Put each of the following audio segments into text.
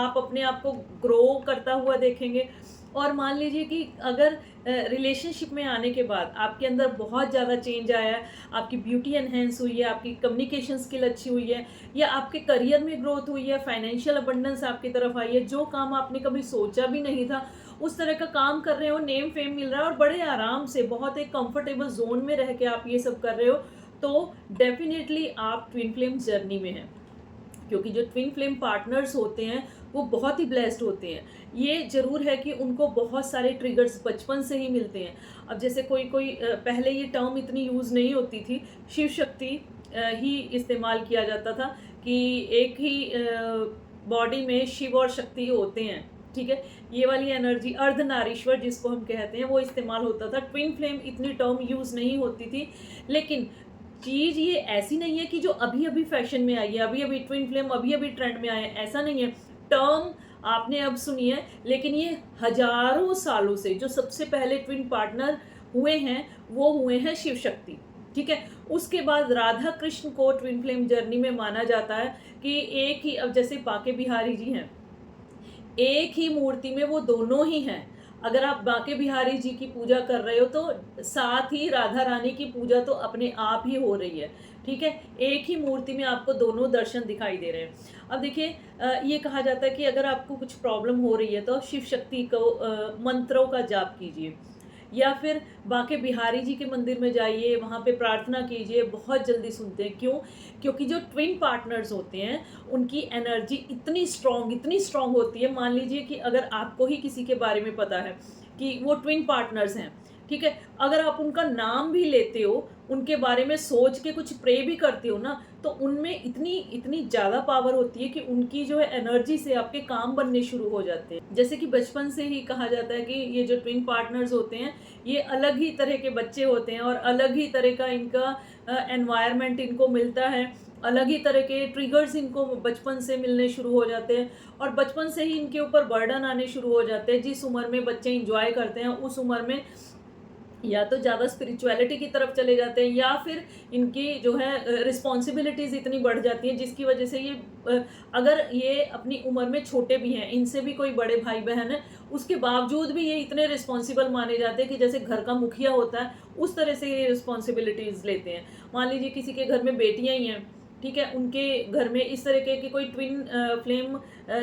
आप अपने आप को ग्रो करता हुआ देखेंगे। और मान लीजिए कि अगर रिलेशनशिप में आने के बाद आपके अंदर बहुत ज़्यादा चेंज आया है, आपकी ब्यूटी एनहेंस हुई है, आपकी कम्युनिकेशन स्किल अच्छी हुई है, या आपके करियर में ग्रोथ हुई है, फाइनेंशियल अबंडेंस आपकी तरफ आई है, जो काम आपने कभी सोचा भी नहीं था उस तरह का काम कर रहे हो, नेम फेम मिल रहा है और बड़े आराम से बहुत एक कंफर्टेबल जोन में रह के आप ये सब कर रहे हो, तो डेफिनेटली आप ट्विन फ्लेम जर्नी में हैं। क्योंकि जो ट्विन फ्लेम पार्टनर्स होते हैं वो बहुत ही ब्लेस्ड होते हैं। ये ज़रूर है कि उनको बहुत सारे ट्रिगर्स बचपन से ही मिलते हैं। अब जैसे कोई कोई पहले ये टर्म इतनी यूज़ नहीं होती थी, शिव शक्ति ही इस्तेमाल किया जाता था कि एक ही बॉडी में शिव और शक्ति होते हैं, ठीक है। ये वाली एनर्जी अर्धनारीश्वर जिसको हम कहते हैं वो इस्तेमाल होता था। ट्विन फ्लेम इतनी टर्म यूज़ नहीं होती थी। लेकिन चीज़ ये ऐसी नहीं है कि जो अभी अभी फैशन में आई है, अभी अभी ट्विन फ्लेम अभी अभी ट्रेंड में आए हैं, ऐसा नहीं है। टर्म आपने अब सुनी है, लेकिन ये हजारों सालों से जो सबसे पहले ट्विन पार्टनर हुए हैं वो हुए हैं शिव शक्ति, ठीक है। उसके बाद राधा कृष्ण को ट्विन फ्लेम जर्नी में माना जाता है कि एक ही, अब जैसे बांके बिहारी जी हैं, एक ही मूर्ति में वो दोनों ही हैं। अगर आप बांके बिहारी जी की पूजा कर रहे हो तो साथ ही राधा रानी की पूजा तो अपने आप ही हो रही है, ठीक है। एक ही मूर्ति में आपको दोनों दर्शन दिखाई दे रहे हैं। अब देखिए, ये कहा जाता है कि अगर आपको कुछ प्रॉब्लम हो रही है तो शिव शक्ति को मंत्रों का जाप कीजिए, या फिर बांके बिहारी जी के मंदिर में जाइए, वहाँ पे प्रार्थना कीजिए, बहुत जल्दी सुनते हैं। क्यों? क्योंकि जो ट्विन पार्टनर्स होते हैं उनकी एनर्जी इतनी स्ट्रॉन्ग होती है। मान लीजिए कि अगर आपको ही किसी के बारे में पता है कि वो ट्विन पार्टनर्स हैं, ठीक है, अगर आप उनका नाम भी लेते हो, उनके बारे में सोच के कुछ प्रे भी करते हो ना, तो उनमें इतनी इतनी ज़्यादा पावर होती है कि उनकी जो है एनर्जी से आपके काम बनने शुरू हो जाते हैं। जैसे कि बचपन से ही कहा जाता है कि ये जो ट्विन पार्टनर्स होते हैं ये अलग ही तरह के बच्चे होते हैं और अलग ही तरह का इनका एनवायरनमेंट इनको मिलता है, अलग ही तरह के ट्रिगर्स इनको बचपन से मिलने शुरू हो जाते हैं और बचपन से ही इनके ऊपर बर्डन आने शुरू हो जाते हैं। जिस उम्र में बच्चे इंजॉय करते हैं उस उम्र में या तो ज़्यादा स्पिरिचुअलिटी की तरफ चले जाते हैं, या फिर इनकी जो है रिस्पॉन्सिबिलिटीज़ इतनी बढ़ जाती हैं जिसकी वजह से ये अगर ये अपनी उम्र में छोटे भी हैं, इनसे भी कोई बड़े भाई बहन है, उसके बावजूद भी ये इतने रिस्पॉन्सिबल माने जाते हैं कि जैसे घर का मुखिया होता है उस तरह से ये रिस्पॉन्सिबिलिटीज़ लेते हैं। मान लीजिए किसी के घर में बेटियाँ ही हैं, ठीक है, उनके घर में इस तरह के कोई ट्विन फ्लेम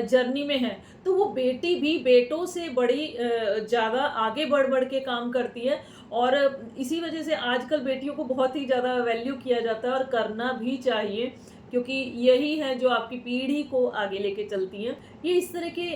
जर्नी में है, तो वो बेटी भी बेटों से बड़ी ज़्यादा आगे बढ़ बढ़ के काम करती है। और इसी वजह से आजकल बेटियों को बहुत ही ज़्यादा वैल्यू किया जाता है और करना भी चाहिए, क्योंकि यही है जो आपकी पीढ़ी को आगे लेके चलती है। ये इस तरह के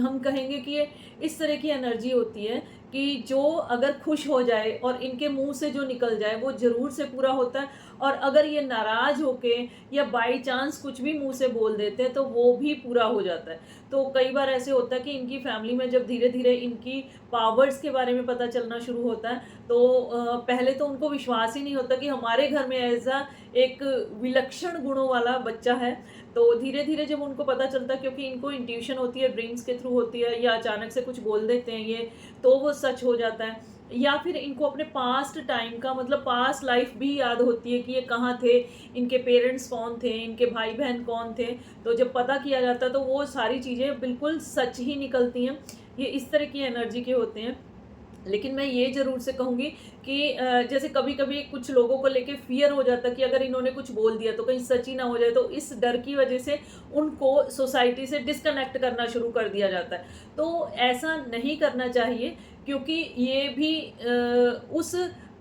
हम कहेंगे कि ये इस तरह की एनर्जी होती है कि जो अगर खुश हो जाए और इनके मुंह से जो निकल जाए वो ज़रूर से पूरा होता है, और अगर ये नाराज़ होके या बाई चांस कुछ भी मुंह से बोल देते हैं तो वो भी पूरा हो जाता है। तो कई बार ऐसे होता है कि इनकी फैमिली में जब धीरे धीरे इनकी पावर्स के बारे में पता चलना शुरू होता है तो पहले तो उनको विश्वास ही नहीं होता कि हमारे घर में ऐसा एक विलक्षण गुणों वाला बच्चा है। तो धीरे धीरे जब उनको पता चलता है, क्योंकि इनको इंट्यूशन होती है, ड्रीम्स के थ्रू होती है, या अचानक से कुछ बोल देते हैं ये, तो वो सच हो जाता है। या फिर इनको अपने पास्ट टाइम का मतलब पास्ट लाइफ भी याद होती है कि ये कहाँ थे, इनके पेरेंट्स कौन थे, इनके भाई बहन कौन थे। तो जब पता किया जाता है तो वो सारी चीज़ें बिल्कुल सच ही निकलती हैं। ये इस तरह की एनर्जी के होते हैं। लेकिन मैं ये ज़रूर से कहूँगी कि जैसे कभी-कभी कुछ लोगों को लेके फ़ियर हो जाता है कि अगर इन्होंने कुछ बोल दिया तो कहीं सच ही ना हो जाए, तो इस डर की वजह से उनको सोसाइटी से डिस्कनेक्ट करना शुरू कर दिया जाता है। तो ऐसा नहीं करना चाहिए, क्योंकि ये भी उस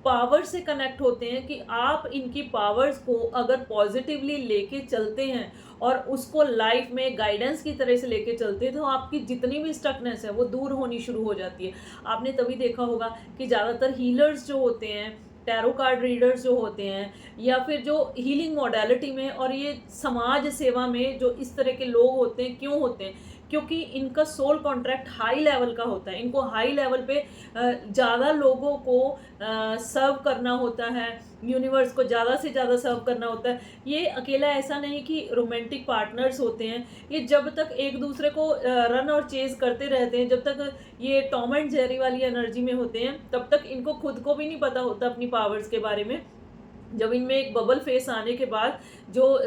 पावर से कनेक्ट होते हैं कि आप इनकी पावर्स को अगर पॉजिटिवली लेके चलते हैं और उसको लाइफ में गाइडेंस की तरह से लेके चलते हैं तो आपकी जितनी भी स्टकनेस है वो दूर होनी शुरू हो जाती है। आपने तभी देखा होगा कि ज़्यादातर हीलर्स जो होते हैं, टैरो कार्ड रीडर्स जो होते हैं, या फिर जो हीलिंग मॉडलिटी में और ये समाज सेवा में जो इस तरह के लोग होते हैं, क्यों होते हैं? क्योंकि इनका सोल कॉन्ट्रैक्ट हाई लेवल का होता है। इनको हाई लेवल पे ज़्यादा लोगों को सर्व करना होता है, यूनिवर्स को ज़्यादा से ज़्यादा सर्व करना होता है। ये अकेला ऐसा नहीं कि रोमांटिक पार्टनर्स होते हैं, ये जब तक एक दूसरे को रन और चेज़ करते रहते हैं, जब तक ये टॉम एंड जेरी वाली एनर्जी में होते हैं, तब तक इनको खुद को भी नहीं पता होता अपनी पावर्स के बारे में। जब इनमें एक बबल फेस आने के बाद जो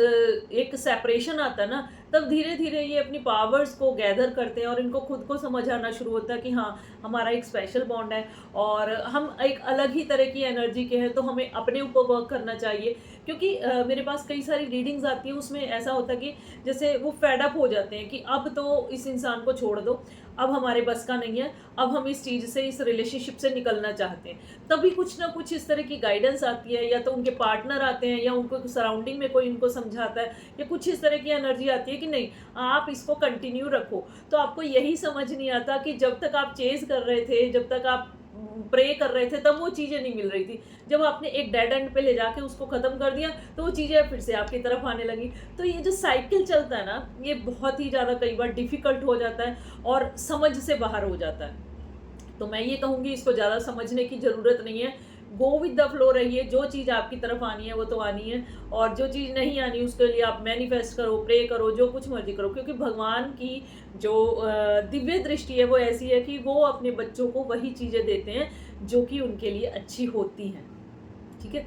एक सेपरेशन आता है ना, तब धीरे-धीरे ये अपनी पावर्स को गैदर करते हैं और इनको खुद को समझ आना शुरू होता है कि हाँ, हमारा एक स्पेशल बॉन्ड है और हम एक अलग ही तरह की एनर्जी के हैं, तो हमें अपने ऊपर वर्क करना चाहिए। क्योंकि मेरे पास कई सारी रीडिंग्स आती हैं, उसमें ऐसा होता है कि जैसे वो फेड अप हो जाते हैं कि अब तो इस इंसान को छोड़ दो, अब हमारे बस का नहीं है, अब हम इस चीज़ से, इस रिलेशनशिप से निकलना चाहते हैं। तभी कुछ ना कुछ इस तरह की गाइडेंस आती है, या तो उनके पार्टनर आते हैं या उनको सराउंडिंग में कोई इनको समझाता है, या कुछ इस तरह की एनर्जी आती है कि नहीं, आप इसको कंटिन्यू रखो। तो आपको यही समझ नहीं आता कि जब तक आप चेज़ कर रहे थे, जब तक आप प्रे कर रहे थे, तब वो चीज़ें नहीं मिल रही थी। जब आपने एक डेड एंड पे ले जाके उसको ख़त्म कर दिया, तो वो चीज़ें फिर से आपकी तरफ आने लगी। तो ये जो साइकिल चलता है ना, ये बहुत ही ज़्यादा कई बार डिफ़िकल्ट हो जाता है और समझ से बाहर हो जाता है। तो मैं ये कहूँगी, इसको ज़्यादा समझने की ज़रूरत नहीं है। गो विद द फ्लो रहिए, जो चीज़ आपकी तरफ आनी है वो तो आनी है, और जो चीज़ नहीं आनी उसके लिए आप मैनिफेस्ट करो, प्रे करो, जो कुछ मर्ज़ी करो। क्योंकि भगवान की जो दिव्य दृष्टि है वो ऐसी है कि वो अपने बच्चों को वही चीज़ें देते हैं जो कि उनके लिए अच्छी होती हैं। ठीक है?